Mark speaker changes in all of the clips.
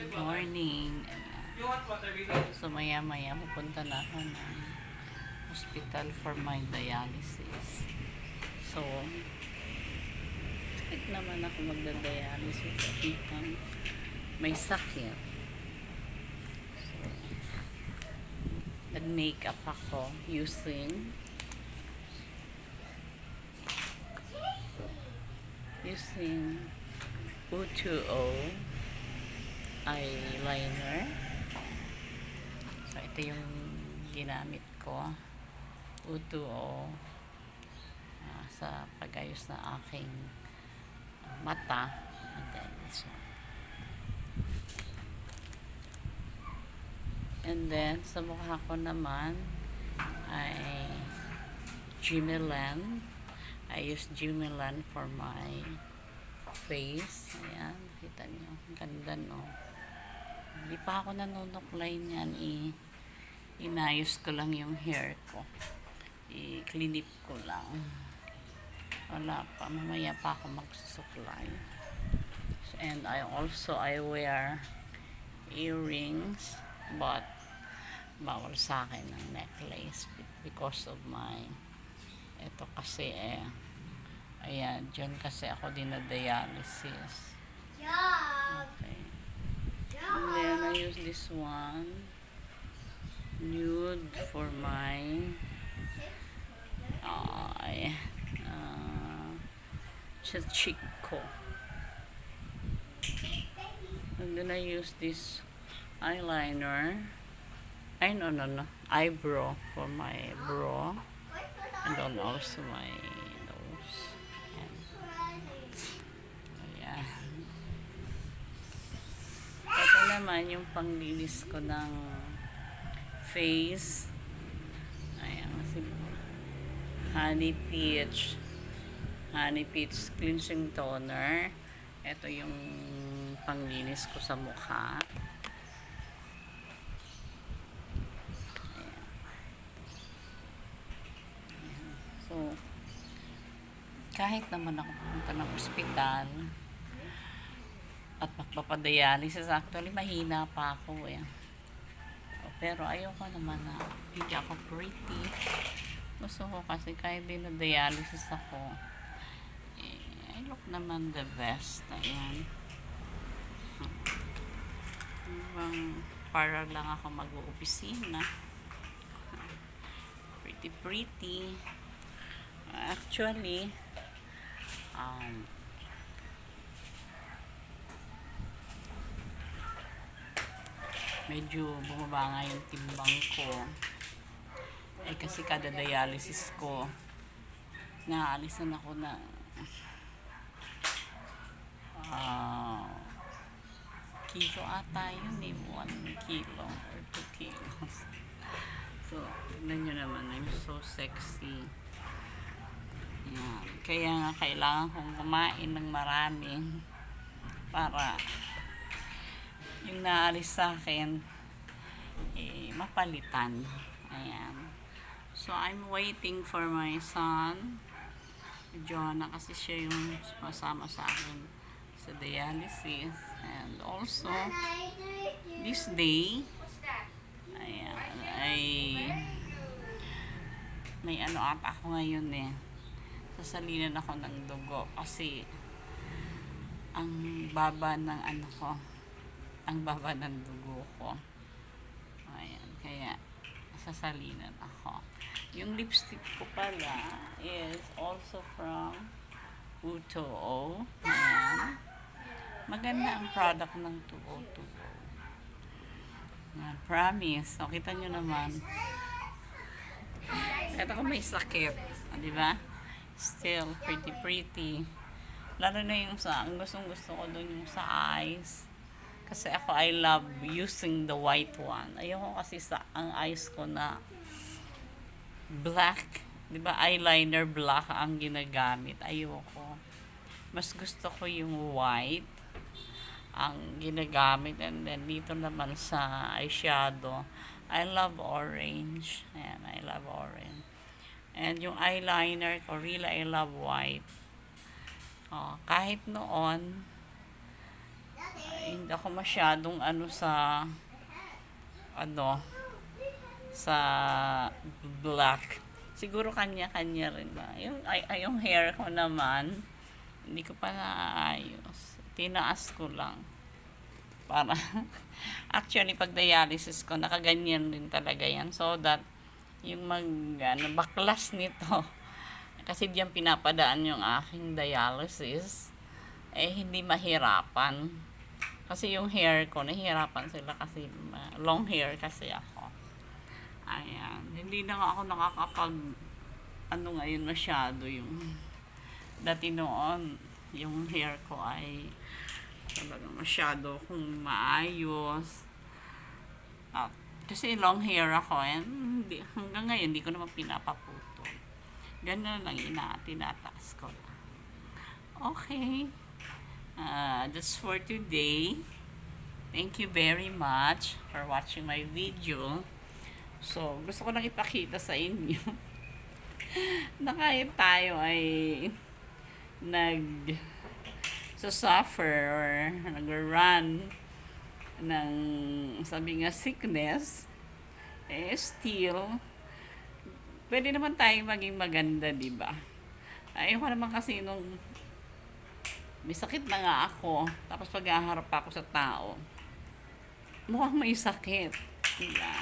Speaker 1: Good morning. So maya-maya pupunta na ako ng hospital for my dialysis. So, kahit naman ako magda-dialysis at may sakit. So, nag-makeup ako using U2O eyeliner. So, ito yung ginamit ko. U2O sa pag-ayos ng aking mata. And then, this one. And then, sa mukha ko naman ay Jimelan. I use Jimelan for my face. Ayan, kita nyo. Ang ganda, no? Hindi pa ako nanunuklay niyan. Inayos ko lang yung hair ko. I-cleanip ko lang. Wala pa. Mamaya pa ako magsusuklay. And I wear earrings. But, bawal sa akin ng necklace because of my ito kasi ayan, dyan kasi ako dinadialysis. Okay. And then I use this one nude for my cheek ko. And then I use this eyeliner. No. Eyebrow for my brow. And then also my nose. Ayan. Ito naman yung panglinis ko ng face. Ayan. Kasi Honey Peach Cleansing Toner. Ito yung panglinis ko sa mukha. So, kahit naman ako pumunta ng ospital at magpapadialysis, actually mahina pa ako pero ayoko naman na hindi ako pretty. Gusto ko kasi kahit din na dialysis ako, I look naman the best. Ayan. Para lang ako mag-uopisina. Pretty. Actually, medyo bumaba nga yung timbang ko. Kasi kada dialysis ko, naalisan ako na kilo ata yun 1 kilo or 2 kilos. So, tignan nyo naman, I'm so sexy. Yan. Kaya nga kailangan kong kumain ng marami para yung naalis sa akin mapalitan. Ayan. So I'm waiting for my son Jonah kasi siya yung sumasama sa akin sa dialysis. And also this day may ata ako ngayon sasalinan ako ng dugo kasi ang baba ng dugo ko. Ayan, kaya sasalinan ako. Yung lipstick ko pala is also from U2O. Ayan. Maganda ang product ng 2O2O. Ayan, promise. So, kita nyo naman. Ito ko may sakit. Di ba? Still pretty. Lalo na yung ang gusto ko doon yung sa eyes. Kasi ako, I love using the white one. Ayoko kasi ang eyes ko na black. Di ba? Eyeliner black ang ginagamit. Ayoko. Mas gusto ko yung white ang ginagamit. And then, dito naman sa eyeshadow, I love orange. Ayan, I love orange. And yung eyeliner ko, really, I love white. Kahit noon, hindi ako masyadong ano, sa black. Siguro kanya-kanya rin ba. Yung hair ko naman, hindi ko pa naayos. Tinaas ko lang. Para, actually, pag dialysis ko, nakaganyan din talaga yan. So that, yung baklas nito, kasi diyan pinapadaan yung aking dialysis, hindi mahirapan. Kasi yung hair ko, nahihirapan sila kasi long hair kasi ako. Ayan. Hindi na nga ako ngayon masyado yung dati noon, yung hair ko ay talagang masyado kung maayos. Kasi long hair ako, hanggang ngayon, hindi ko naman pinapaputol. Ganun lang, tinataas ko lang. Okay. That's for today. Thank you very much for watching my video. So, gusto ko lang ipakita sa inyo na kahit tayo ay suffer or nag-run ng sabi nga sickness, still pwede naman tayong maging maganda, diba? Ayoko naman kasi nung may sakit na nga ako, tapos pag-aharap ako sa tao, mukhang may sakit, diba?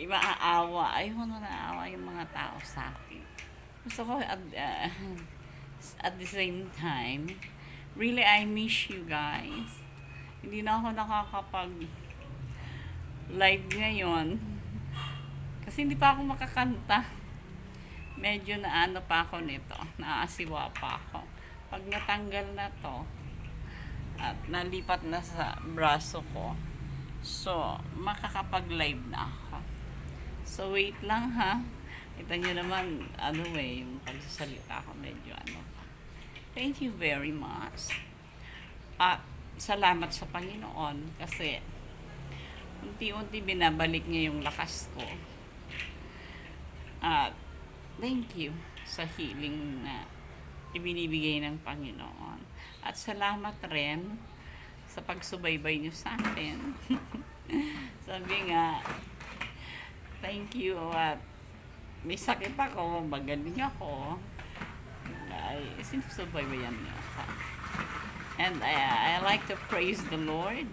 Speaker 1: Maaawa. Ayoko na naawa yung mga tao sa akin. Gusto ko at the same time, really I miss you guys. Hindi na ako nakakapag live ngayon kasi hindi pa ako makakanta. Medyo pa ako nito, naaasiwa pa ako. Pag natanggal na to at nalipat na sa braso ko, so makakapag live na ako. So wait lang ha. Kita nyo naman, yung pagsasalita ko medyo Thank you very much. At salamat sa Panginoon kasi unti-unti binabalik niya yung lakas ko. At thank you sa healing na ibinibigay ng Panginoon. At salamat rin sa pagsubaybay niyo sa akin. Sabi nga, thank you at may sakit ako, magaling ako. Ay, sinusubaybayan niyo ako. And I like to praise the Lord.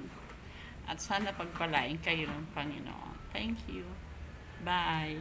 Speaker 1: At sana pagpalain kayo ng Panginoon. Thank you. Bye.